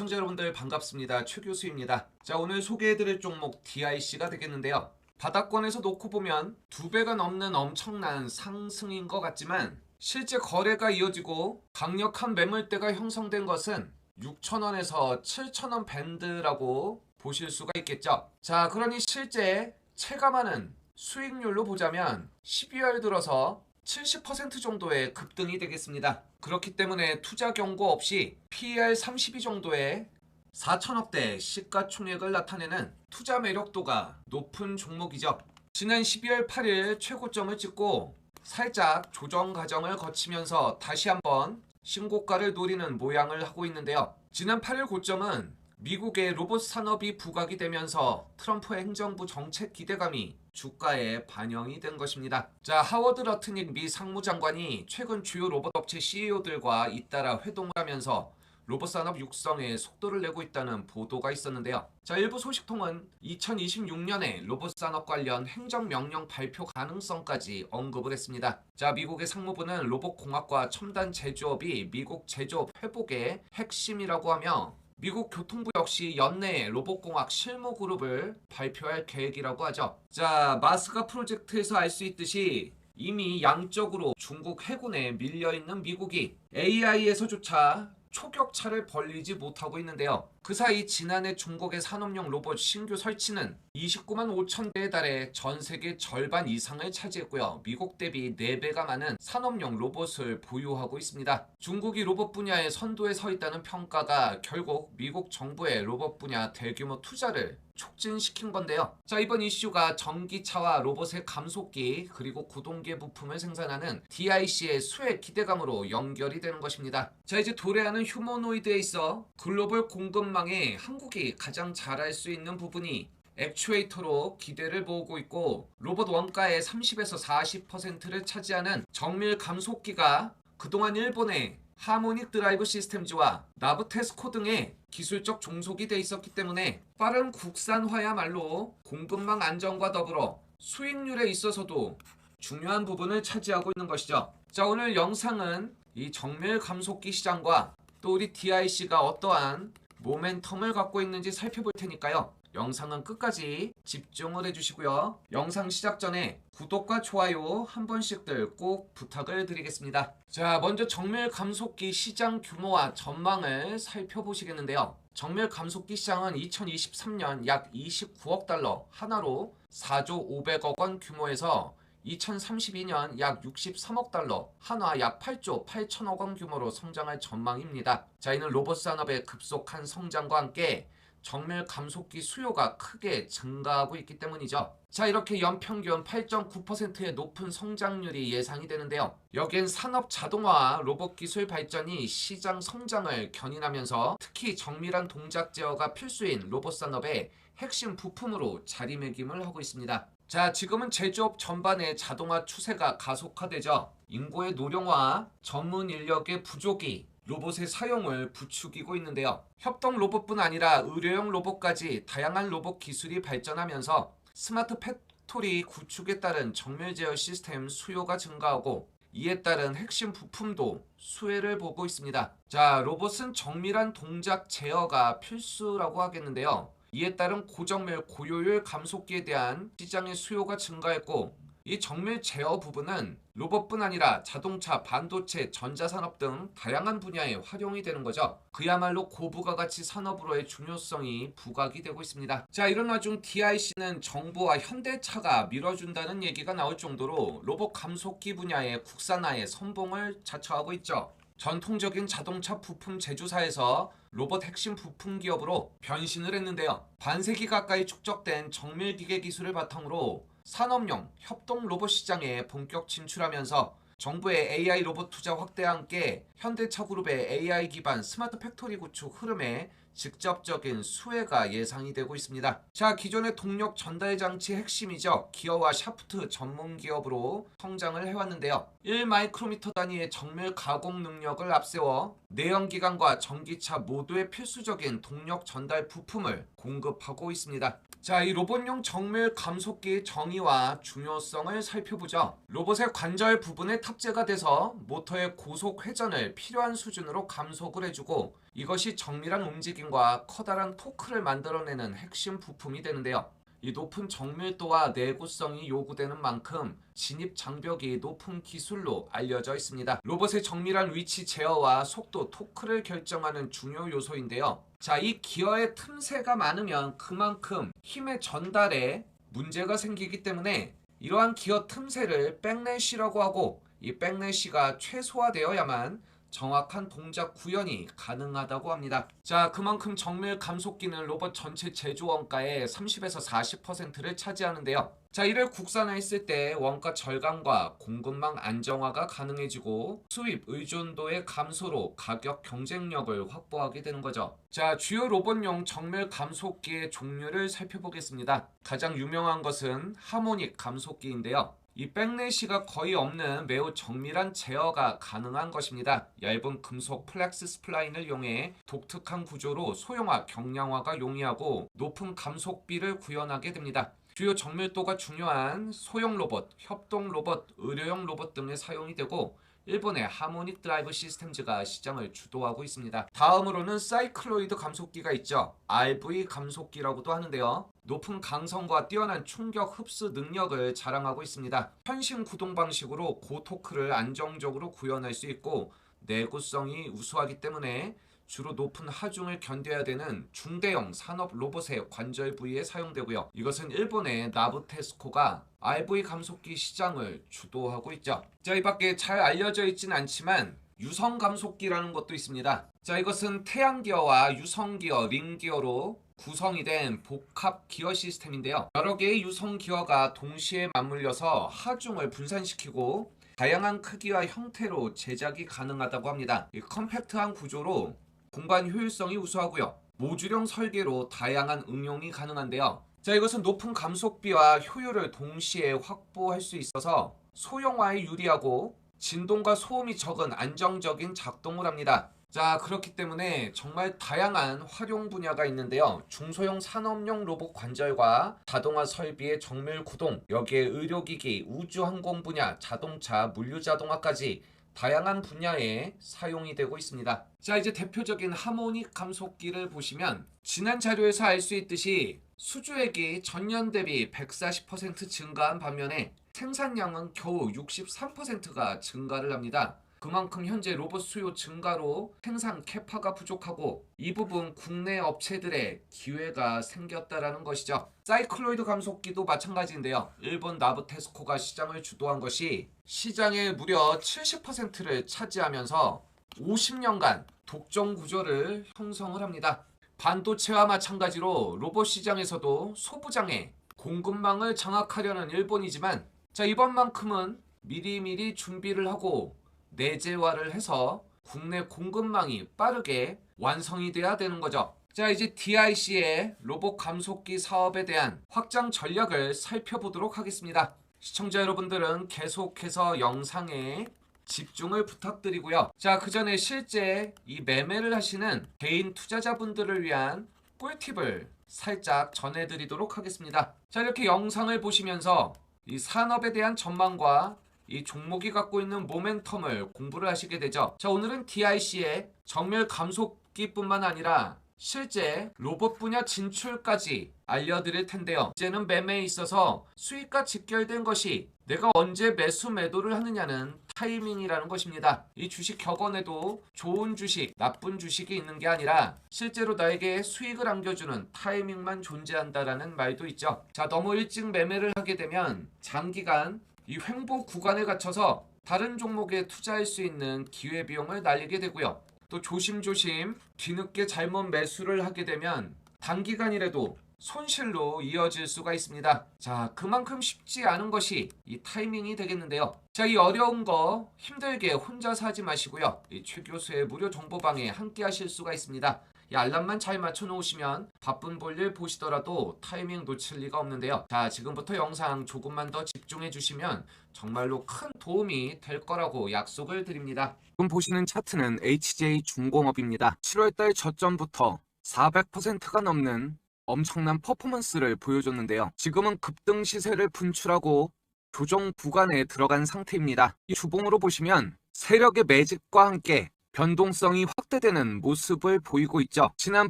시청자 여러분들 반갑습니다. 최 교수입니다. 자, 오늘 소개해드릴 종목 DIC가 되겠는데요. 바닥권에서 놓고 보면 2배가 넘는 엄청난 상승인 것 같지만 실제 거래가 이어지고 강력한 매물대가 형성된 것은 6,000원에서 7,000원 밴드라고 보실 수가 있겠죠. 자, 그러니 실제 체감하는 수익률로 보자면 12월 들어서 70% 정도의 급등이 되겠습니다. 그렇기 때문에 투자 경고 없이 PER 32 정도의 4천억대 시가총액을 나타내는 투자 매력도가 높은 종목이죠. 지난 12월 8일 최고점을 찍고 살짝 조정 과정을 거치면서 다시 한번 신고가를 노리는 모양을 하고 있는데요. 지난 8일 고점은 미국의 로봇 산업이 부각이 되면서 트럼프 행정부 정책 기대감이 주가에 반영이 된 것입니다. 자, 하워드 러트닉 미 상무장관이 최근 주요 로봇 업체 CEO들과 잇따라 회동을 하면서 로봇 산업 육성에 속도를 내고 있다는 보도가 있었는데요. 자, 일부 소식통은 2026년에 로봇 산업 관련 행정명령 발표 가능성까지 언급을 했습니다. 자, 미국의 상무부는 로봇공학과 첨단 제조업이 미국 제조업 회복의 핵심이라고 하며 미국 교통부 역시 연내에 로봇공학 실무그룹을 발표할 계획이라고 하죠. 자, 마스가 프로젝트에서 알 수 있듯이 이미 양적으로 중국 해군에 밀려있는 미국이 AI에서조차 초격차를 벌리지 못하고 있는데요. 그 사이 지난해 중국의 산업용 로봇 신규 설치는 29만 5천 대에 달해 전 세계 절반 이상을 차지했고요. 미국 대비 4배가 많은 산업용 로봇을 보유하고 있습니다. 중국이 로봇 분야의 선도에 서 있다는 평가가 결국 미국 정부의 로봇 분야 대규모 투자를 촉진시킨 건데요. 자, 이번 이슈가 전기차와 로봇의 감속기 그리고 구동계 부품을 생산하는 DIC의 수혜 기대감으로 연결이 되는 것입니다. 자, 이제 도래하는 휴머노이드에 있어 글로벌 공급망에 한국이 가장 잘할 수 있는 부분이 액추에이터로 기대를 모으고 있고, 로봇 원가의 30에서 40%를 차지하는 정밀 감속기가 그동안 일본의 하모닉 드라이브 시스템즈와 나브테스코 등의 기술적 종속이 돼 있었기 때문에 빠른 국산화야말로 공급망 안정과 더불어 수익률에 있어서도 중요한 부분을 차지하고 있는 것이죠. 자, 오늘 영상은 이 정밀 감속기 시장과 또 우리 DIC가 어떠한 모멘텀을 갖고 있는지 살펴볼 테니까요. 영상은 끝까지 집중을 해주시고요. 영상 시작 전에 구독과 좋아요 한 번씩들 꼭 부탁을 드리겠습니다. 자, 먼저 정밀 감속기 시장 규모와 전망을 살펴보시겠는데요. 정밀 감속기 시장은 2023년 약 29억 달러 하나로 4조 500억 원 규모에서 2032년 약 63억 달러, 한화 약 8조 8천억 원 규모로 성장할 전망입니다. 자, 이는 로봇 산업의 급속한 성장과 함께 정밀 감속기 수요가 크게 증가하고 있기 때문이죠. 자, 이렇게 연평균 8.9%의 높은 성장률이 예상이 되는데요. 여기엔 산업 자동화와 로봇 기술 발전이 시장 성장을 견인하면서 특히 정밀한 동작 제어가 필수인 로봇 산업의 핵심 부품으로 자리매김을 하고 있습니다. 자, 지금은 제조업 전반의 자동화 추세가 가속화되죠. 인구의 노령화, 전문 인력의 부족이 로봇의 사용을 부추기고 있는데요. 협동 로봇뿐 아니라 의료용 로봇까지 다양한 로봇 기술이 발전하면서 스마트 팩토리 구축에 따른 정밀 제어 시스템 수요가 증가하고 이에 따른 핵심 부품도 수혜를 보고 있습니다. 자, 로봇은 정밀한 동작 제어가 필수라고 하겠는데요. 이에 따른 고정밀 고효율 감속기에 대한 시장의 수요가 증가했고, 이 정밀 제어 부분은 로봇뿐 아니라 자동차, 반도체, 전자산업 등 다양한 분야에 활용이 되는 거죠. 그야말로 고부가가치 산업으로의 중요성이 부각이 되고 있습니다. 자, 이런 와중 DIC는 정부와 현대차가 밀어준다는 얘기가 나올 정도로 로봇 감속기 분야의 국산화의 선봉을 자처하고 있죠. 전통적인 자동차 부품 제조사에서 로봇 핵심 부품 기업으로 변신을 했는데요. 반세기 가까이 축적된 정밀 기계 기술을 바탕으로 산업용 협동 로봇 시장에 본격 진출하면서 정부의 AI 로봇 투자 확대와 함께 현대차 그룹의 AI 기반 스마트 팩토리 구축 흐름에 직접적인 수혜가 예상이 되고 있습니다. 자, 기존의 동력 전달 장치 핵심이죠. 기어와 샤프트 전문 기업으로 성장을 해왔는데요. 1마이크로미터 단위의 정밀 가공 능력을 앞세워 내연기관과 전기차 모두의 필수적인 동력 전달 부품을 공급하고 있습니다. 자, 이 로봇용 정밀 감속기의 정의와 중요성을 살펴보죠. 로봇의 관절 부분에 탑재가 돼서 모터의 고속 회전을 필요한 수준으로 감속을 해주고, 이것이 정밀한 움직임과 커다란 토크를 만들어내는 핵심 부품이 되는데요. 이 높은 정밀도와 내구성이 요구되는 만큼 진입 장벽이 높은 기술로 알려져 있습니다. 로봇의 정밀한 위치 제어와 속도, 토크를 결정하는 중요 요소인데요. 자, 이 기어의 틈새가 많으면 그만큼 힘의 전달에 문제가 생기기 때문에 이러한 기어 틈새를 백래시라고 하고, 이 백래시가 최소화되어야만 정확한 동작 구현이 가능하다고 합니다. 자, 그만큼 정밀 감속기는 로봇 전체 제조 원가의 30에서 40%를 차지하는데요. 자, 이를 국산화했을 때 원가 절감과 공급망 안정화가 가능해지고 수입 의존도의 감소로 가격 경쟁력을 확보하게 되는 거죠. 자, 주요 로봇용 정밀 감속기의 종류를 살펴보겠습니다. 가장 유명한 것은 하모닉 감속기인데요. 이 백래시가 거의 없는 매우 정밀한 제어가 가능한 것입니다. 얇은 금속 플렉스 스플라인을 이용해 독특한 구조로 소형화, 경량화가 용이하고 높은 감속비를 구현하게 됩니다. 주요 정밀도가 중요한 소형 로봇, 협동 로봇, 의료용 로봇 등에 사용이 되고 일본의 하모닉 드라이브 시스템즈가 시장을 주도하고 있습니다. 다음으로는 사이클로이드 감속기가 있죠. RV 감속기라고도 하는데요. 높은 강성과 뛰어난 충격 흡수 능력을 자랑하고 있습니다. 편심 구동 방식으로 고토크를 안정적으로 구현할 수 있고 내구성이 우수하기 때문에 주로 높은 하중을 견뎌야 되는 중대형 산업 로봇의 관절 부위에 사용되고요. 이것은 일본의 나부테스코가 RV 감속기 시장을 주도하고 있죠. 자, 이 밖에 잘 알려져 있진 않지만 유성 감속기라는 것도 있습니다. 자, 이것은 태양기어와 유성기어, 링기어로 구성이 된 복합 기어 시스템인데요. 여러 개의 유성 기어가 동시에 맞물려서 하중을 분산시키고 다양한 크기와 형태로 제작이 가능하다고 합니다. 이 컴팩트한 구조로 공간 효율성이 우수하고요. 모듈형 설계로 다양한 응용이 가능한데요. 자, 이것은 높은 감속비와 효율을 동시에 확보할 수 있어서 소형화에 유리하고 진동과 소음이 적은 안정적인 작동을 합니다. 자, 그렇기 때문에 정말 다양한 활용 분야가 있는데요. 중소형 산업용 로봇 관절과 자동화 설비의 정밀 구동, 여기에 의료기기, 우주항공 분야, 자동차, 물류자동화까지 다양한 분야에 사용이 되고 있습니다. 자, 이제 대표적인 하모닉 감속기를 보시면 지난 자료에서 알 수 있듯이 수주액이 전년 대비 140% 증가한 반면에 생산량은 겨우 63%가 증가를 합니다. 그만큼 현재 로봇 수요 증가로 생산 캐파가 부족하고 이 부분 국내 업체들의 기회가 생겼다라는 것이죠. 사이클로이드 감속기도 마찬가지인데요. 일본 나부테스코가 시장을 주도한 것이 시장의 무려 70%를 차지하면서 50년간 독점 구조를 형성을 합니다. 반도체와 마찬가지로 로봇 시장에서도 소부장애, 공급망을 장악하려는 일본이지만 자, 이번만큼은 미리미리 준비를 하고 내재화를 해서 국내 공급망이 빠르게 완성이 돼야 되는 거죠. 자, 이제 DIC의 로봇 감속기 사업에 대한 확장 전략을 살펴보도록 하겠습니다. 시청자 여러분들은 계속해서 영상에 집중을 부탁드리고요. 자, 그 전에 실제 이 매매를 하시는 개인 투자자분들을 위한 꿀팁을 살짝 전해드리도록 하겠습니다. 자, 이렇게 영상을 보시면서 이 산업에 대한 전망과 이 종목이 갖고 있는 모멘텀을 공부를 하시게 되죠. 자, 오늘은 DIC의 정밀 감속기뿐만 아니라 실제 로봇 분야 진출까지 알려드릴 텐데요. 이제는 매매에 있어서 수익과 직결된 것이 내가 언제 매수 매도를 하느냐는 타이밍이라는 것입니다. 이 주식 격언에도 좋은 주식, 나쁜 주식이 있는 게 아니라 실제로 나에게 수익을 안겨주는 타이밍만 존재한다라는 말도 있죠. 자, 너무 일찍 매매를 하게 되면 장기간 이 횡보 구간에 갇혀서 다른 종목에 투자할 수 있는 기회비용을 날리게 되고요. 또 조심조심 뒤늦게 잘못 매수를 하게 되면 단기간이라도 손실로 이어질 수가 있습니다. 자, 그만큼 쉽지 않은 것이 이 타이밍이 되겠는데요. 자, 이 어려운 거 힘들게 혼자서 하지 마시고요. 이 최 교수의 무료 정보방에 함께 하실 수가 있습니다. 이 알람만 잘 맞춰 놓으시면 바쁜 볼일 보시더라도 타이밍 놓칠 리가 없는데요. 자, 지금부터 영상 조금만 더 집중해 주시면 정말로 큰 도움이 될 거라고 약속을 드립니다. 지금 보시는 차트는 HJ중공업입니다. 7월달 저점부터 400%가 넘는 엄청난 퍼포먼스를 보여줬는데요. 지금은 급등 시세를 분출하고 조정 구간에 들어간 상태입니다. 이 주봉으로 보시면 세력의 매집과 함께 변동성이 확 확대되는 모습을 보이고 있죠. 지난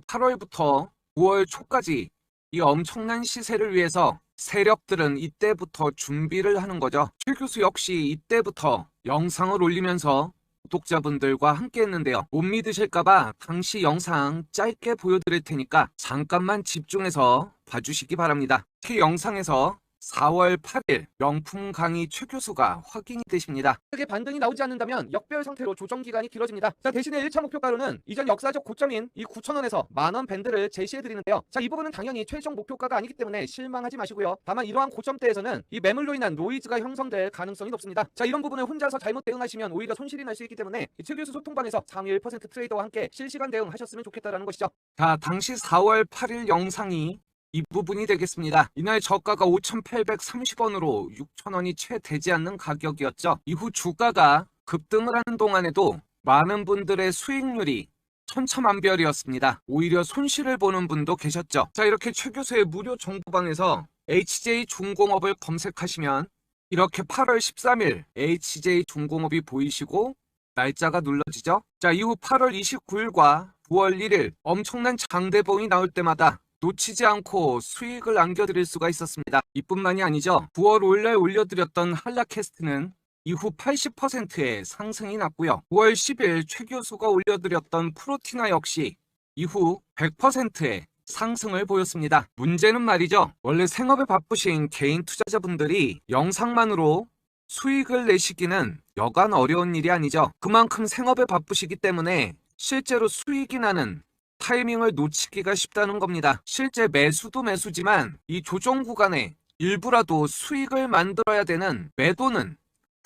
8월부터 9월 초까지 이 엄청난 시세를 위해서 세력들은 이때부터 준비를 하는 거죠. 최 교수 역시 이때부터 영상을 올리면서 구독자분들과 함께 했는데요. 못 믿으실까봐 당시 영상 짧게 보여드릴 테니까 잠깐만 집중해서 봐주시기 바랍니다. 그 영상에서 4월 8일 명품 강의 최 교수가 확인이 되십니다. 크게 반등이 나오지 않는다면 역별 상태로 조정 기간이 길어집니다. 자, 대신에 1차 목표가로는 이전 역사적 고점인 이 9,000원에서 만원 밴드를 제시해 드리는데요. 자, 이 부분은 당연히 최종 목표가가 아니기 때문에 실망하지 마시고요. 다만 이러한 고점대에서는 이 매물로 인한 노이즈가 형성될 가능성이 높습니다. 자, 이런 부분을 혼자서 잘못 대응하시면 오히려 손실이 날 수 있기 때문에 최 교수 소통방에서 상위 1% 트레이더와 함께 실시간 대응하셨으면 좋겠다라는 것이죠. 자, 당시 4월 8일 영상이 이 부분이 되겠습니다. 이날 저가가 5,830원으로 6,000원이 채 되지 않는 가격이었죠. 이후 주가가 급등을 하는 동안에도 많은 분들의 수익률이 천차만별이었습니다. 오히려 손실을 보는 분도 계셨죠. 자, 이렇게 최 교수의 무료 정보방에서 HJ중공업을 검색하시면 이렇게 8월 13일 HJ중공업이 보이시고 날짜가 눌러지죠. 자, 이후 8월 29일과 9월 1일 엄청난 장대봉이 나올 때마다 놓치지 않고 수익을 안겨드릴 수가 있었습니다. 이뿐만이 아니죠. 9월 5일날 올려드렸던 한라캐스트는 이후 80%의 상승이 났고요. 9월 10일 최 교수가 올려드렸던 프로티나 역시 이후 100%의 상승을 보였습니다. 문제는 말이죠. 원래 생업에 바쁘신 개인 투자자분들이 영상만으로 수익을 내시기는 여간 어려운 일이 아니죠. 그만큼 생업에 바쁘시기 때문에 실제로 수익이 나는 타이밍을 놓치기가 쉽다는 겁니다. 실제 매수도 매수지만 이 조정 구간에 일부라도 수익을 만들어야 되는 매도는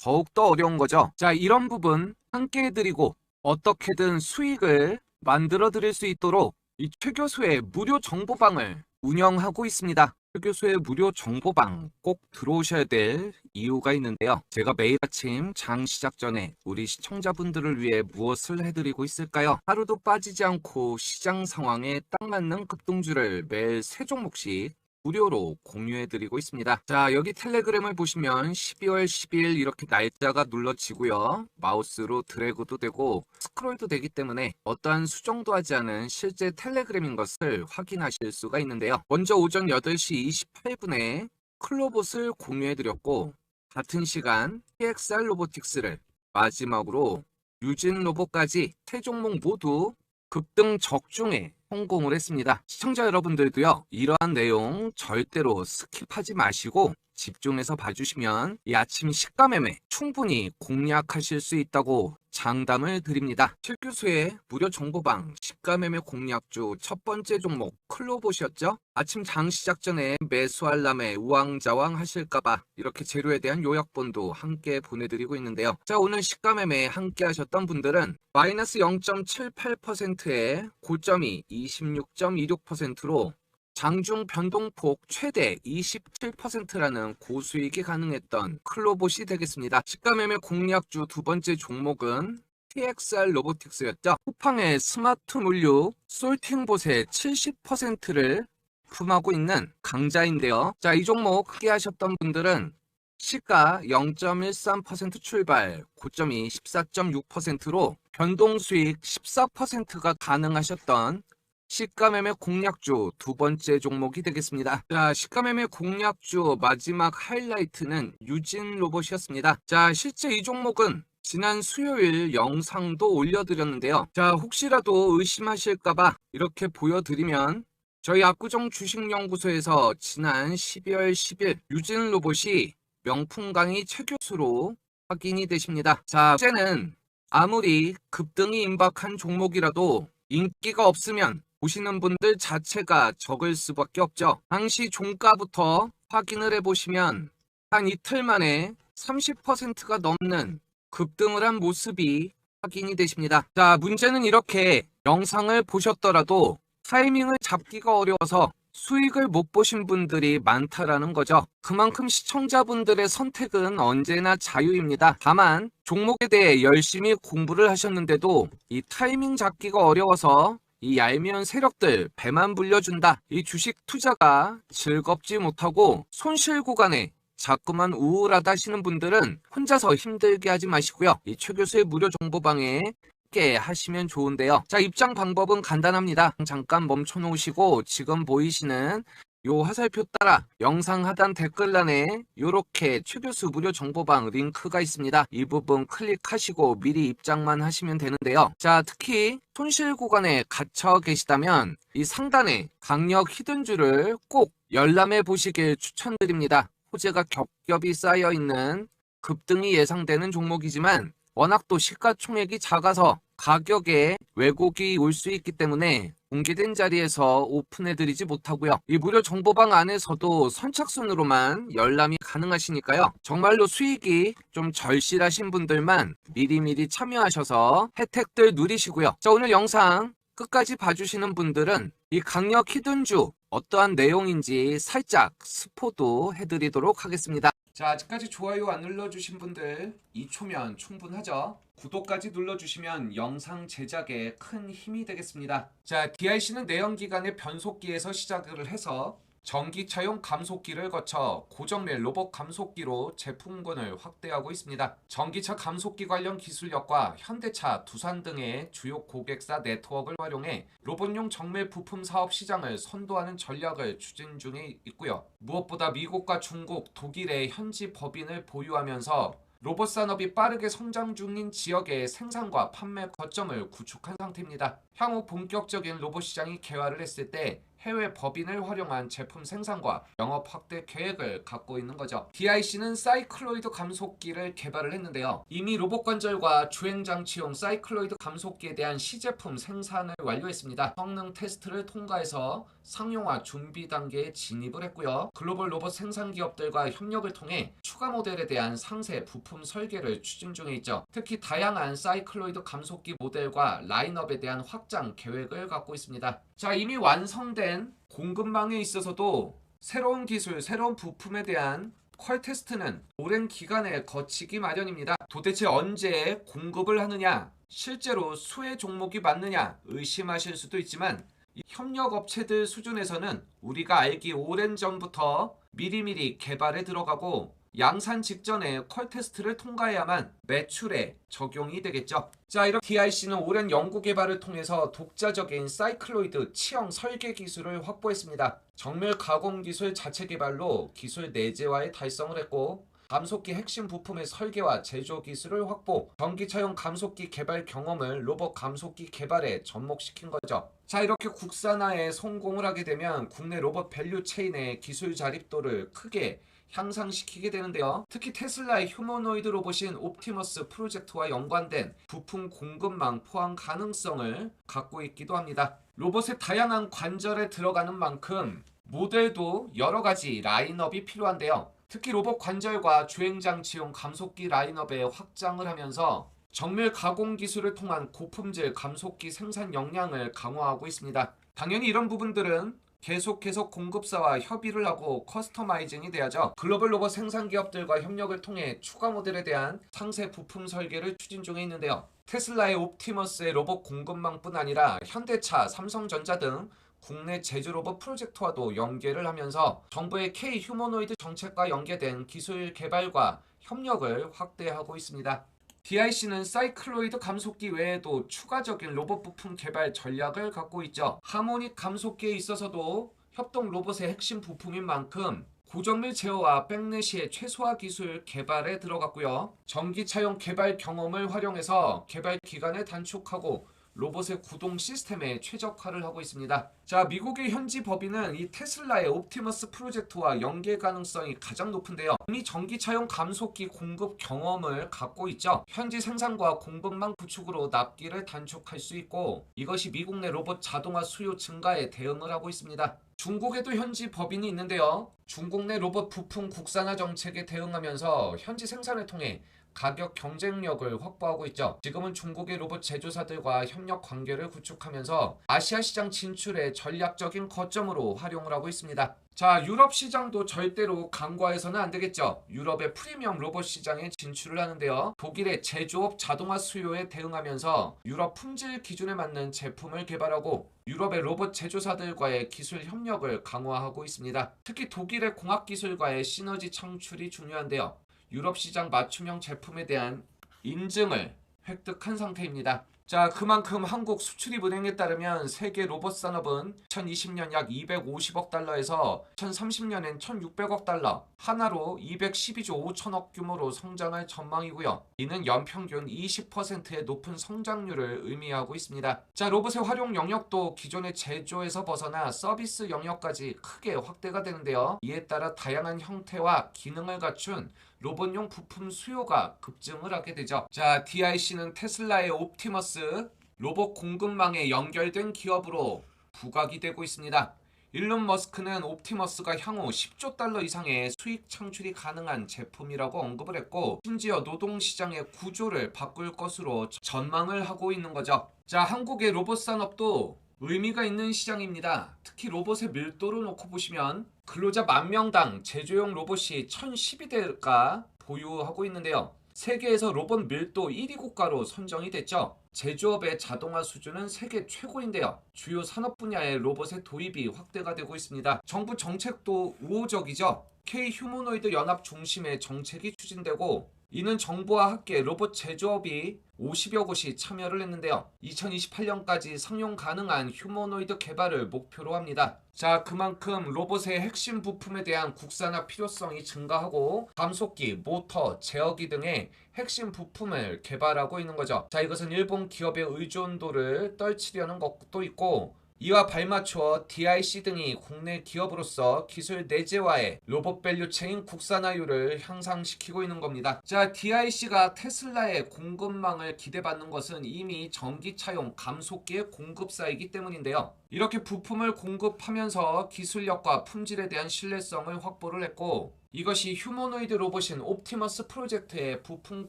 더욱더 어려운 거죠. 자, 이런 부분 함께 해드리고 어떻게든 수익을 만들어 드릴 수 있도록 이 최 교수의 무료 정보방을 운영하고 있습니다. 최 교수의 무료 정보방 꼭 들어오셔야 될 이유가 있는데요. 제가 매일 아침 장 시작 전에 우리 시청자분들을 위해 무엇을 해드리고 있을까요? 하루도 빠지지 않고 시장 상황에 딱 맞는 급등주를 매일 3종목씩 무료로 공유해드리고 있습니다. 자, 여기 텔레그램을 보시면 12월 10일 이렇게 날짜가 눌러지고요. 마우스로 드래그도 되고 스크롤도 되기 때문에 어떠한 수정도 하지 않은 실제 텔레그램인 것을 확인하실 수가 있는데요. 먼저 오전 8시 28분에 클로봇을 공유해드렸고 같은 시간 TXR 로보틱스를 마지막으로 유진 로봇까지 3종목 모두 급등 적중에 성공을 했습니다. 시청자 여러분들도요, 이러한 내용 절대로 스킵하지 마시고 집중해서 봐주시면 이 아침 시가 매매 충분히 공략하실 수 있다고 장담을 드립니다. 최 교수의 무료 정보방 시가 매매 공략주 첫 번째 종목 클로봇이었죠. 아침 장 시작 전에 매수 알람에 우왕좌왕 하실까봐 이렇게 재료에 대한 요약본도 함께 보내드리고 있는데요. 자, 오늘 시가 매매 함께 하셨던 분들은 마이너스 0.78%의 고점이 26.26%로 장중 변동폭 최대 27%라는 고수익이 가능했던 클로봇이 되겠습니다. 시가 매매 공략주 두 번째 종목은 TXR 로보틱스였죠. 쿠팡의 스마트 물류 솔팅봇의 70%를 품하고 있는 강자인데요. 자, 이 종목 크게 하셨던 분들은 시가 0.13% 출발, 고점이 14.6%로 변동수익 14%가 가능하셨던 시가매매 공략주 두 번째 종목이 되겠습니다. 자, 시가매매 공략주 마지막 하이라이트는 유진 로봇이었습니다. 자, 실제 이 종목은 지난 수요일 영상도 올려드렸는데요. 자, 혹시라도 의심하실까봐 이렇게 보여드리면 저희 압구정 주식연구소에서 지난 12월 10일 유진 로봇이 명품 강의 최 교수로 확인이 되십니다. 자, 문제는 아무리 급등이 임박한 종목이라도 인기가 없으면 보시는 분들 자체가 적을 수밖에 없죠. 당시 종가부터 확인을 해보시면 한 이틀 만에 30%가 넘는 급등을 한 모습이 확인이 되십니다. 자, 문제는 이렇게 영상을 보셨더라도 타이밍을 잡기가 어려워서 수익을 못 보신 분들이 많다라는 거죠. 그만큼 시청자분들의 선택은 언제나 자유입니다. 다만 종목에 대해 열심히 공부를 하셨는데도 이 타이밍 잡기가 어려워서 이 얄미운 세력들 배만 불려준다. 이 주식 투자가 즐겁지 못하고 손실 구간에 자꾸만 우울하다 하시는 분들은 혼자서 힘들게 하지 마시고요. 이 최 교수의 무료 정보방에 함께 하시면 좋은데요. 자, 입장 방법은 간단합니다. 잠깐 멈춰 놓으시고 지금 보이시는 요 화살표 따라 영상 하단 댓글란에 이렇게 최 교수 무료 정보방 링크가 있습니다. 이 부분 클릭하시고 미리 입장만 하시면 되는데요. 자, 특히 손실 구간에 갇혀 계시다면 이 상단에 강력 히든주를 꼭 열람해 보시길 추천드립니다. 호재가 겹겹이 쌓여 있는 급등이 예상되는 종목이지만 워낙 또 시가총액이 작아서 가격에 왜곡이 올 수 있기 때문에 공개된 자리에서 오픈해드리지 못하고요. 이 무료 정보방 안에서도 선착순으로만 열람이 가능하시니까요. 정말로 수익이 좀 절실하신 분들만 미리미리 참여하셔서 혜택들 누리시고요. 자, 오늘 영상 끝까지 봐주시는 분들은 이 강력 히든주 어떠한 내용인지 살짝 스포도 해드리도록 하겠습니다. 자, 아직까지 좋아요 안 눌러주신 분들 2초면 충분하죠? 구독까지 눌러주시면 영상 제작에 큰 힘이 되겠습니다. 자, DIC는 내연기관의 변속기에서 시작을 해서 전기차용 감속기를 거쳐 고정밀 로봇 감속기로 제품군을 확대하고 있습니다. 전기차 감속기 관련 기술력과 현대차, 두산 등의 주요 고객사 네트워크를 활용해 로봇용 정밀 부품 사업 시장을 선도하는 전략을 추진 중에 있고요. 무엇보다 미국과 중국, 독일의 현지 법인을 보유하면서 로봇 산업이 빠르게 성장 중인 지역의 생산과 판매 거점을 구축한 상태입니다. 향후 본격적인 로봇 시장이 개화를 했을 때 해외 법인을 활용한 제품 생산과 영업 확대 계획을 갖고 있는 거죠. DIC는 사이클로이드 감속기를 개발을 했는데요. 이미 로봇 관절과 주행장치용 사이클로이드 감속기에 대한 시제품 생산을 완료했습니다. 성능 테스트를 통과해서 상용화 준비 단계에 진입을 했고요. 글로벌 로봇 생산 기업들과 협력을 통해 추가 모델에 대한 상세 부품 설계를 추진 중에 있죠. 특히 다양한 사이클로이드 감속기 모델과 라인업에 대한 확장 계획을 갖고 있습니다. 자, 이미 완성된 공급망에 있어서도 새로운 기술, 새로운 부품에 대한 퀄 테스트는 오랜 기간에 거치기 마련입니다. 도대체 언제 공급을 하느냐, 실제로 수혜 종목이 맞느냐 의심하실 수도 있지만 이 협력업체들 수준에서는 우리가 알기 오랜 전부터 미리미리 개발에 들어가고 양산 직전에 퀄 테스트를 통과해야만 매출에 적용이 되겠죠. 자, 이렇게 DIC는 오랜 연구 개발을 통해서 독자적인 사이클로이드 치형 설계 기술을 확보했습니다. 정밀 가공 기술 자체 개발로 기술 내재화에 달성을 했고, 감속기 핵심 부품의 설계와 제조 기술을 확보, 전기차용 감속기 개발 경험을 로봇 감속기 개발에 접목시킨 거죠. 자, 이렇게 국산화에 성공을 하게 되면 국내 로봇 밸류 체인의 기술 자립도를 크게 향상시키게 되는데요. 특히 테슬라의 휴머노이드 로봇인 옵티머스 프로젝트와 연관된 부품 공급망 포함 가능성을 갖고 있기도 합니다. 로봇의 다양한 관절에 들어가는 만큼 모델도 여러 가지 라인업이 필요한데요. 특히 로봇 관절과 주행장치용 감속기 라인업에 확장을 하면서 정밀 가공 기술을 통한 고품질 감속기 생산 역량을 강화하고 있습니다. 당연히 이런 부분들은 계속해서 공급사와 협의를 하고 커스터마이징이 돼야죠. 글로벌 로봇 생산 기업들과 협력을 통해 추가 모델에 대한 상세 부품 설계를 추진 중에 있는데요. 테슬라의 옵티머스의 로봇 공급망뿐 아니라 현대차, 삼성전자 등 국내 제조 로봇 프로젝트와도 연계를 하면서 정부의 K 휴머노이드 정책과 연계된 기술 개발과 협력을 확대하고 있습니다. DIC는 사이클로이드 감속기 외에도 추가적인 로봇 부품 개발 전략을 갖고 있죠. 하모닉 감속기에 있어서도 협동 로봇의 핵심 부품인 만큼 고정밀 제어와 백내시의 최소화 기술 개발에 들어갔고요. 전기차용 개발 경험을 활용해서 개발 기간을 단축하고 로봇의 구동 시스템에 최적화를 하고 있습니다. 자, 미국의 현지 법인은 이 테슬라의 옵티머스 프로젝트와 연계 가능성이 가장 높은데요. 이미 전기차용 감속기 공급 경험을 갖고 있죠. 현지 생산과 공급망 구축으로 납기를 단축할 수 있고, 이것이 미국 내 로봇 자동화 수요 증가에 대응을 하고 있습니다. 중국에도 현지 법인이 있는데요. 중국 내 로봇 부품 국산화 정책에 대응하면서 현지 생산을 통해 가격 경쟁력을 확보하고 있죠. 지금은 중국의 로봇 제조사들과 협력 관계를 구축하면서 아시아 시장 진출의 전략적인 거점으로 활용을 하고 있습니다. 자, 유럽 시장도 절대로 간과해서는 안 되겠죠. 유럽의 프리미엄 로봇 시장에 진출을 하는데요. 독일의 제조업 자동화 수요에 대응하면서 유럽 품질 기준에 맞는 제품을 개발하고 유럽의 로봇 제조사들과의 기술 협력을 강화하고 있습니다. 특히 독일의 공학기술과의 시너지 창출이 중요한데요. 유럽 시장 맞춤형 제품에 대한 인증을 획득한 상태입니다. 자, 그만큼 한국 수출입은행에 따르면 세계 로봇 산업은 2020년 약 250억 달러에서 2030년엔 1600억 달러, 하나로 212조 5천억 규모로 성장할 전망이고요. 이는 연평균 20%의 높은 성장률을 의미하고 있습니다. 자, 로봇의 활용 영역도 기존의 제조에서 벗어나 서비스 영역까지 크게 확대가 되는데요. 이에 따라 다양한 형태와 기능을 갖춘 로봇용 부품 수요가 급증을 하게 되죠. 자, DIC는 테슬라의 옵티머스 로봇 공급망에 연결된 기업으로 부각이 되고 있습니다. 일론 머스크는 옵티머스가 향후 10조 달러 이상의 수익 창출이 가능한 제품이라고 언급을 했고, 심지어 노동시장의 구조를 바꿀 것으로 전망을 하고 있는 거죠. 자, 한국의 로봇 산업도 의미가 있는 시장입니다. 특히 로봇의 밀도를 놓고 보시면 근로자 10,000명당 제조용 로봇이 1,012대가 보유하고 있는데요. 세계에서 로봇 밀도 1위 국가로 선정이 됐죠. 제조업의 자동화 수준은 세계 최고인데요. 주요 산업 분야의 로봇의 도입이 확대가 되고 있습니다. 정부 정책도 우호적이죠. K-휴머노이드 연합 중심의 정책이 추진되고, 이는 정부와 함께 로봇 제조업이 50여 곳이 참여를 했는데요. 2028년까지 상용 가능한 휴머노이드 개발을 목표로 합니다. 자, 그만큼 로봇의 핵심 부품에 대한 국산화 필요성이 증가하고 감속기, 모터, 제어기 등의 핵심 부품을 개발하고 있는 거죠. 자, 이것은 일본 기업의 의존도를 떨치려는 것도 있고, 이와 발맞추어 DIC 등이 국내 기업으로서 기술 내재화에 로봇 밸류체인 국산화율을 향상시키고 있는 겁니다. 자, DIC가 테슬라의 공급망을 기대받는 것은 이미 전기차용 감속기의 공급사이기 때문인데요. 이렇게 부품을 공급하면서 기술력과 품질에 대한 신뢰성을 확보를 했고, 이것이 휴머노이드 로봇인 옵티머스 프로젝트의 부품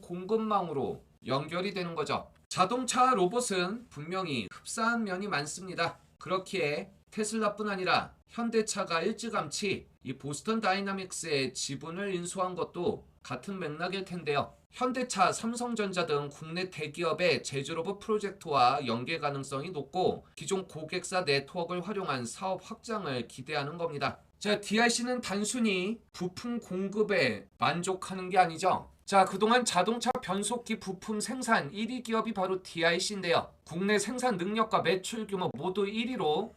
공급망으로 연결이 되는 거죠. 자동차 로봇은 분명히 흡사한 면이 많습니다. 그렇기에 테슬라뿐 아니라 현대차가 일찌감치 이 보스턴 다이나믹스의 지분을 인수한 것도 같은 맥락일 텐데요. 현대차, 삼성전자 등 국내 대기업의 제조 로봇 프로젝트와 연계 가능성이 높고, 기존 고객사 네트워크를 활용한 사업 확장을 기대하는 겁니다. 자, DIC는 단순히 부품 공급에 만족하는 게 아니죠. 자, 그동안 자동차 변속기 부품 생산 1위 기업이 바로 DIC인데요. 국내 생산 능력과 매출 규모 모두 1위로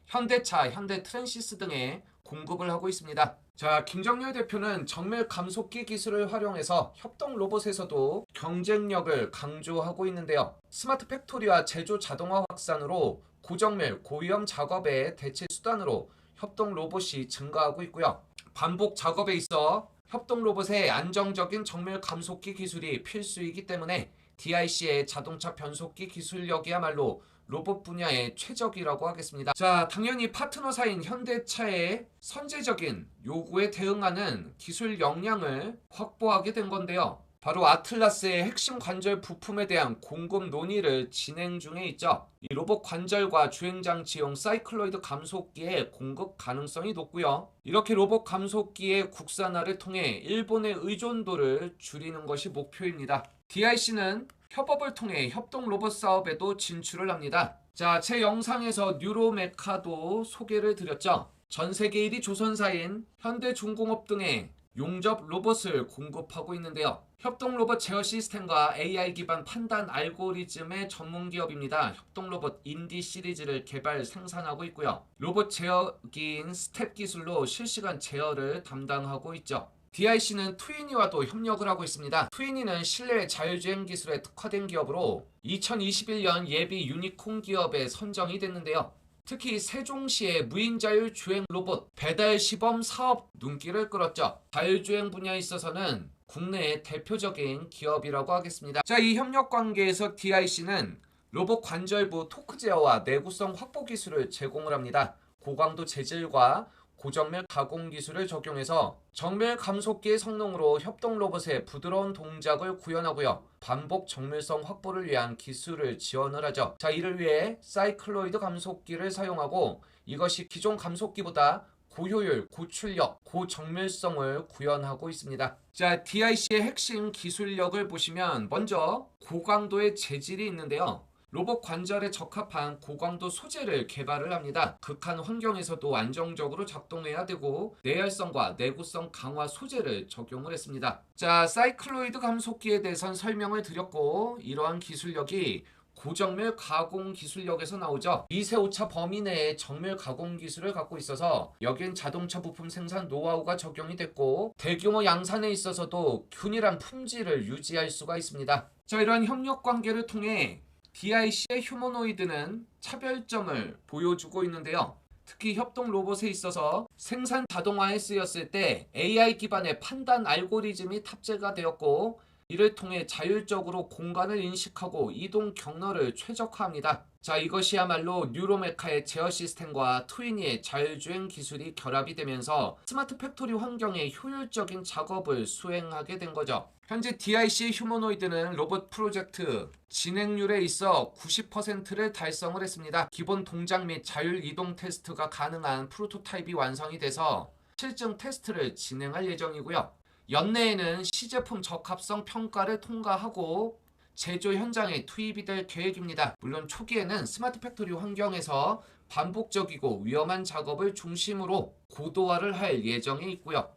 현대차, 현대트랜시스 등에 공급을 하고 있습니다. 자, 김정열 대표는 정밀 감속기 기술을 활용해서 협동 로봇에서도 경쟁력을 강조하고 있는데요. 스마트 팩토리와 제조 자동화 확산으로 고정밀, 고위험 작업의 대체 수단으로 협동 로봇이 증가하고 있고요. 반복 작업에 있어 협동 로봇의 안정적인 정밀 감속기 기술이 필수이기 때문에 DIC의 자동차 변속기 기술력이야말로 로봇 분야의 최적이라고 하겠습니다. 자, 당연히 파트너사인 현대차의 선제적인 요구에 대응하는 기술 역량을 확보하게 된 건데요. 바로 아틀라스의 핵심 관절 부품에 대한 공급 논의를 진행 중에 있죠. 이 로봇 관절과 주행장치용 사이클로이드 감속기의 공급 가능성이 높고요. 이렇게 로봇 감속기의 국산화를 통해 일본의 의존도를 줄이는 것이 목표입니다. DIC는 협업을 통해 협동 로봇 사업에도 진출을 합니다. 자, 제 영상에서 뉴로메카도 소개를 드렸죠. 전 세계 1위 조선사인 현대중공업 등의 용접 로봇을 공급하고 있는데요. 협동 로봇 제어 시스템과 AI 기반 판단 알고리즘의 전문 기업입니다. 협동 로봇 인디 시리즈를 개발 생산하고 있고요. 로봇 제어기인 스텝 기술로 실시간 제어를 담당하고 있죠. DIC는 트위니와도 협력을 하고 있습니다. 트위니는 실내 자율주행 기술에 특화된 기업으로 2021년 예비 유니콘 기업에 선정이 됐는데요. 특히 세종시의 무인자율 주행 로봇 배달 시범 사업 눈길을 끌었죠. 자율주행 분야에 있어서는 국내의 대표적인 기업이라고 하겠습니다. 자, 이 협력 관계에서 DIC는 로봇 관절부 토크 제어와 내구성 확보 기술을 제공을 합니다. 고강도 재질과 고정밀 가공 기술을 적용해서 정밀 감속기의 성능으로 협동 로봇의 부드러운 동작을 구현하고요. 반복 정밀성 확보를 위한 기술을 지원을 하죠. 자, 이를 위해 사이클로이드 감속기를 사용하고, 이것이 기존 감속기보다 고효율, 고출력, 고정밀성을 구현하고 있습니다. 자, DIC의 핵심 기술력을 보시면 먼저 고강도의 재질이 있는데요. 로봇 관절에 적합한 고강도 소재를 개발을 합니다. 극한 환경에서도 안정적으로 작동해야 되고 내열성과 내구성 강화 소재를 적용을 했습니다. 자, 사이클로이드 감속기에 대해선 설명을 드렸고, 이러한 기술력이 고정밀 가공 기술력에서 나오죠. 미세 오차 범위 내에 정밀 가공 기술을 갖고 있어서 여긴 자동차 부품 생산 노하우가 적용이 됐고 대규모 양산에 있어서도 균일한 품질을 유지할 수가 있습니다. 자, 이러한 협력 관계를 통해 DIC의 휴머노이드는 차별점을 보여주고 있는데요. 특히 협동 로봇에 있어서 생산 자동화에 쓰였을 때 AI 기반의 판단 알고리즘이 탑재가 되었고 이를 통해 자율적으로 공간을 인식하고 이동 경로를 최적화합니다. 자, 이것이야말로 뉴로메카의 제어 시스템과 트위니의 자율주행 기술이 결합이 되면서 스마트 팩토리 환경에 효율적인 작업을 수행하게 된 거죠. 현재 DIC의 휴머노이드는 로봇 프로젝트 진행률에 있어 90%를 달성을 했습니다. 기본 동작 및 자율 이동 테스트가 가능한 프로토타입이 완성이 돼서 실증 테스트를 진행할 예정이고요. 연내에는 시제품 적합성 평가를 통과하고 제조 현장에 투입이 될 계획입니다. 물론 초기에는 스마트 팩토리 환경에서 반복적이고 위험한 작업을 중심으로 고도화를 할 예정에 있고요.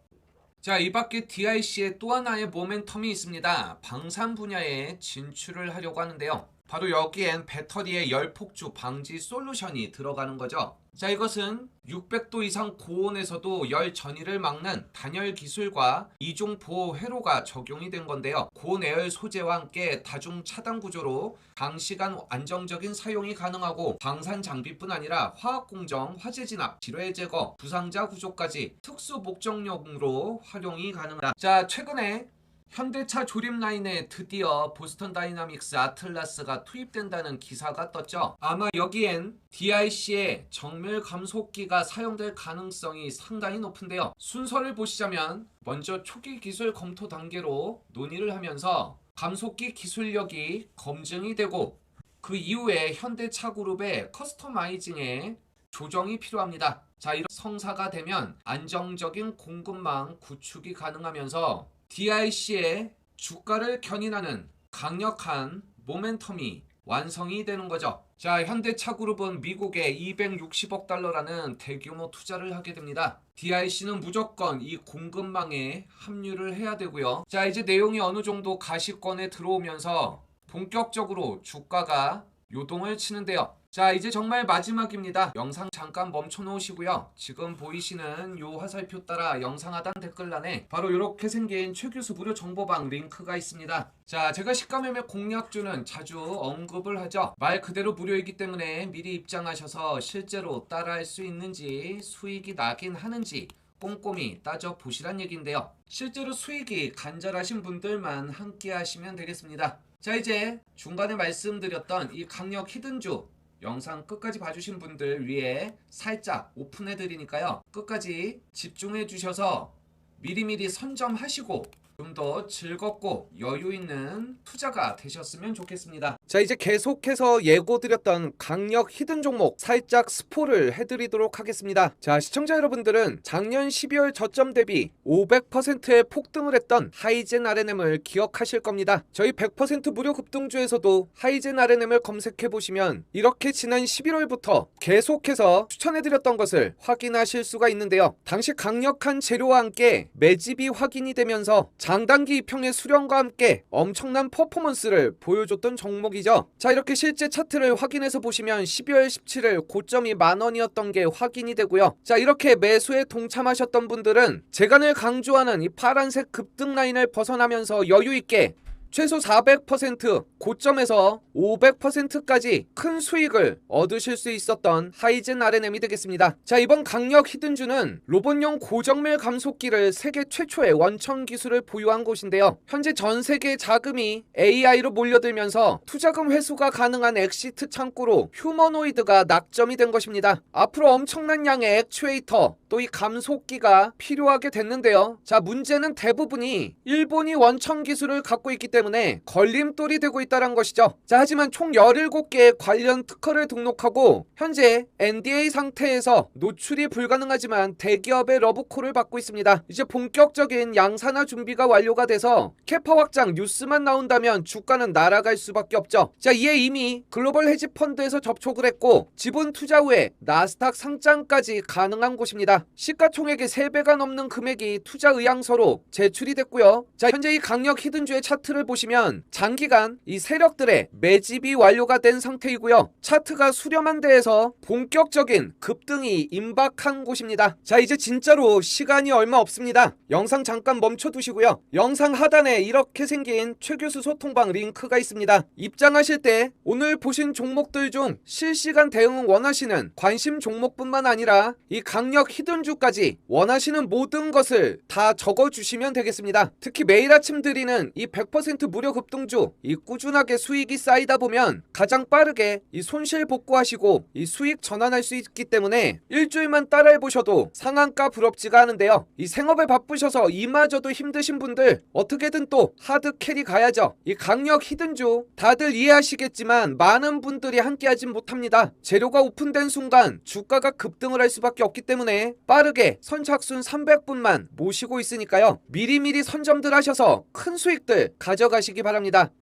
자, 이 밖에 DIC의 또 하나의 모멘텀이 있습니다. 방산 분야에 진출을 하려고 하는데요. 바로 여기엔 배터리의 열폭주 방지 솔루션이 들어가는 거죠. 자, 이것은 600도 이상 고온에서도 열 전이를 막는 단열 기술과 이중 보호 회로가 적용이 된 건데요. 고내열 소재와 함께 다중 차단 구조로 장시간 안정적인 사용이 가능하고 방산 장비뿐 아니라 화학 공정, 화재 진압, 지뢰 제거, 부상자 구조까지 특수 목적용으로 활용이 가능하다. 자, 최근에 현대차 조립 라인에 드디어 보스턴 다이나믹스 아틀라스가 투입된다는 기사가 떴죠. 아마 여기엔 DIC의 정밀 감속기가 사용될 가능성이 상당히 높은데요. 순서를 보시자면 먼저 초기 기술 검토 단계로 논의를 하면서 감속기 기술력이 검증이 되고 그 이후에 현대차 그룹의 커스터마이징에 조정이 필요합니다. 자, 이런 성사가 되면 안정적인 공급망 구축이 가능하면서 DIC의 주가를 견인하는 강력한 모멘텀이 완성이 되는 거죠. 자, 현대차 그룹은 미국에 260억 달러라는 대규모 투자를 하게 됩니다. DIC는 무조건 이 공급망에 합류를 해야 되고요. 자, 이제 내용이 어느 정도 가시권에 들어오면서 본격적으로 주가가 요동을 치는데요. 자, 이제 정말 마지막입니다. 영상 잠깐 멈춰 놓으시고요. 지금 보이시는 요 화살표 따라 영상 하단 댓글란에 바로 이렇게 생긴 최교수 무료 정보방 링크가 있습니다. 자, 제가 시가매매 공략주는 자주 언급을 하죠. 말 그대로 무료이기 때문에 미리 입장하셔서 실제로 따라할 수 있는지 수익이 나긴 하는지 꼼꼼히 따져보시란 얘기인데요. 실제로 수익이 간절하신 분들만 함께 하시면 되겠습니다. 자, 이제 중간에 말씀드렸던 이 강력 히든주 영상 끝까지 봐주신 분들 위해 살짝 오픈해 드리니까요. 끝까지 집중해 주셔서 미리미리 선점하시고 좀 더 즐겁고 여유 있는 투자가 되셨으면 좋겠습니다. 자, 이제 계속해서 예고드렸던 강력 히든 종목 살짝 스포를 해드리도록 하겠습니다. 자, 시청자 여러분들은 작년 12월 저점 대비 500%의 폭등을 했던 하이젠 RNM을 기억하실 겁니다. 저희 100% 무료 급등주에서도 하이젠 RNM을 검색해보시면 이렇게 지난 11월부터 계속해서 추천해드렸던 것을 확인하실 수가 있는데요. 당시 강력한 재료와 함께 매집이 확인이 되면서 장단기 이평의 수렴과 함께 엄청난 퍼포먼스를 보여줬던 종목이죠. 자, 이렇게 실제 차트를 확인해서 보시면 12월 17일 고점이 만원이었던 게 확인이 되고요. 자, 이렇게 매수에 동참하셨던 분들은 제가 늘 강조하는 이 파란색 급등 라인을 벗어나면서 여유있게 최소 400% 고점에서 500%까지 큰 수익을 얻으실 수 있었던 하이젠 RNM이 되겠습니다. 자, 이번 강력 히든주는 로봇용 고정밀 감속기를 세계 최초의 원천 기술을 보유한 곳인데요. 현재 전 세계 자금이 AI로 몰려들면서 투자금 회수가 가능한 엑시트 창구로 휴머노이드가 낙점이 된 것입니다. 앞으로 엄청난 양의 액추에이터 또 이 감속기가 필요하게 됐는데요. 자, 문제는 대부분이 일본이 원천 기술을 갖고 있기 때문에 걸림돌이 되고 있다는 것이죠. 자, 하지만 총 17개의 관련 특허를 등록하고 현재 NDA 상태에서 노출이 불가능하지만 대기업의 러브콜을 받고 있습니다. 이제 본격적인 양산화 준비가 완료가 돼서 캐파 확장 뉴스만 나온다면 주가는 날아갈 수밖에 없죠. 자, 이에 이미 글로벌 헤지 펀드에서 접촉을 했고 지분 투자 후에 나스닥 상장까지 가능한 곳입니다. 시가총액의 3배가 넘는 금액이 투자 의향서로 제출이 됐고요. 자, 현재 이 강력 히든주의 차트를 보시면 장기간 이 세력들의 매집이 완료가 된 상태이고요. 차트가 수렴한 데에서 본격적인 급등이 임박한 곳입니다. 자, 이제 진짜로 시간이 얼마 없습니다. 영상 잠깐 멈춰두시고요. 영상 하단에 이렇게 생긴 최 교수 소통방 링크가 있습니다. 입장하실 때 오늘 보신 종목들 중 실시간 대응 원하시는 관심 종목뿐만 아니라 이 강력 히든주까지 원하시는 모든 것을 다 적어주시면 되겠습니다. 특히 매일 아침 드리는 이 100% 무료 급등주, 이 꾸준하게 수익이 쌓이다 보면 가장 빠르게 이 손실 복구하시고 이 수익 전환할 수 있기 때문에 일주일만 따라해보셔도 상한가 부럽지가 않은데요. 이 생업에 바쁘셔서 이마저도 힘드신 분들 어떻게든 또 하드 캐리 가야죠. 이 강력 히든주 다들 이해하시겠지만 많은 분들이 함께하진 못합니다. 재료가 오픈된 순간 주가가 급등을 할 수밖에 없기 때문에 빠르게 선착순 300분만 모시고 있으니까요. 미리미리 선점들 하셔서 큰 수익들 가져가시기 바랍니다.